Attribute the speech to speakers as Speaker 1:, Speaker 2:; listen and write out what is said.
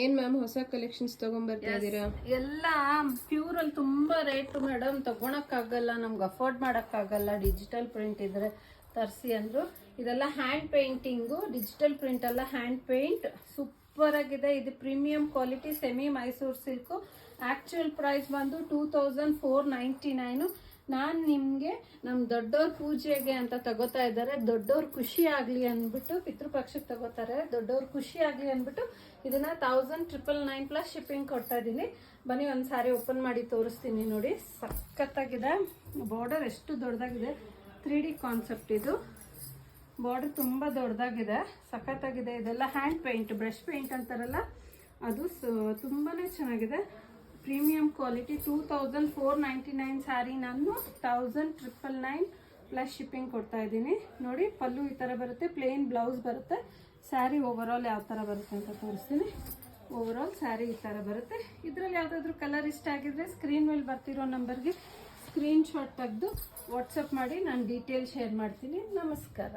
Speaker 1: ಏನ್ ಮ್ಯಾಮ್ ಹೊಸ ಕಲೆಕ್ಷನ್ಸ್ ತಗೊಂಡ್ಬರ್ತಾ ಇದೀರಾ?
Speaker 2: ಎಲ್ಲ ಪ್ಯೂರ್ ಅಲ್ಲಿ ತುಂಬಾ ರೇಟ್ ಮೇಡಮ್, ತಗೊಳಕ್ಕಾಗಲ್ಲ, ನಮ್ಗೆ ಅಫೋರ್ಡ್ ಮಾಡಕ್ಕಾಗಲ್ಲ. ಡಿಜಿಟಲ್ ಪ್ರಿಂಟ್ ಇದ್ರೆ ತರಿಸಿ ಅಂದ್ರು. ಇದೆಲ್ಲ ಹ್ಯಾಂಡ್ ಪೇಂಟಿಂಗು, ಡಿಜಿಟಲ್ ಪ್ರಿಂಟ್ ಅಲ್ಲ, ಹ್ಯಾಂಡ್ ಪೇಂಟ್. ಸೂಪರ್ ಆಗಿದೆ. ಇದು premium quality semi Mysore silk. Actual price ಬಂದು 2499. ನಾನು ನಿಮಗೆ ನಮ್ಮ ದೊಡ್ಡವ್ರ ಪೂಜೆಗೆ ಅಂತ ತಗೋತಾ ಇದ್ದಾರೆ. ದೊಡ್ಡವ್ರ ಖುಷಿ ಆಗಲಿ ಅಂದ್ಬಿಟ್ಟು, ಪಿತೃಪಕ್ಷಕ್ಕೆ ತಗೋತಾರೆ, ದೊಡ್ಡವ್ರ ಖುಷಿ ಆಗಲಿ ಅಂದ್ಬಿಟ್ಟು ಇದನ್ನ 1999 ಪ್ಲಸ್ ಶಿಪ್ಪಿಂಗ್ ಕೊಡ್ತಾ ಇದ್ದೀನಿ. ಬನ್ನಿ ಒಂದು ಸಾರಿ ಓಪನ್ ಮಾಡಿ ತೋರಿಸ್ತೀನಿ. ನೋಡಿ, ಸಖತ್ತಾಗಿದೆ. ಬಾರ್ಡರ್ ಎಷ್ಟು ದೊಡ್ಡದಾಗಿದೆ. 3D ಕಾನ್ಸೆಪ್ಟ್ ಇದು. ಬಾರ್ಡರ್ ತುಂಬ ದೊಡ್ಡದಾಗಿದೆ, ಸಖತ್ತಾಗಿದೆ. ಇದೆಲ್ಲ ಹ್ಯಾಂಡ್ ಪೇಂಟ್, ಬ್ರಷ್ ಪೇಂಟ್ ಅಂತಾರಲ್ಲ ಅದು. ತುಂಬಾ ಚೆನ್ನಾಗಿದೆ. Premium quality. 2499 ಸ್ಯಾರಿ ನಾನು 1999 ಪ್ಲಸ್ ಶಿಪ್ಪಿಂಗ್ ಕೊಡ್ತಾ ಇದ್ದೀನಿ. ನೋಡಿ, ಪಲ್ಲು ಈ ಥರ ಬರುತ್ತೆ, ಪ್ಲೇನ್ ಬ್ಲೌಸ್ ಬರುತ್ತೆ. ಸ್ಯಾರಿ ಓವರ್ ಆಲ್ ಯಾವ ಥರ ಬರುತ್ತೆ ಅಂತ ತೋರಿಸ್ತೀನಿ. ಓವರ್ ಆಲ್ ಸ್ಯಾರಿ ಈ ಥರ ಬರುತ್ತೆ. ಇದರಲ್ಲಿ ಯಾವುದಾದ್ರೂ ಕಲರ್ ಇಷ್ಟ ಆಗಿದ್ರೆ ಸ್ಕ್ರೀನ್ ಮೇಲೆ ಬರ್ತಿರೋ ನಂಬರ್ಗೆ ಸ್ಕ್ರೀನ್ ಶಾಟ್ ತೆಗೆದು ವಾಟ್ಸಪ್ ಮಾಡಿ, ನಾನು ಡೀಟೇಲ್ ಶೇರ್ ಮಾಡ್ತೀನಿ. ನಮಸ್ಕಾರ.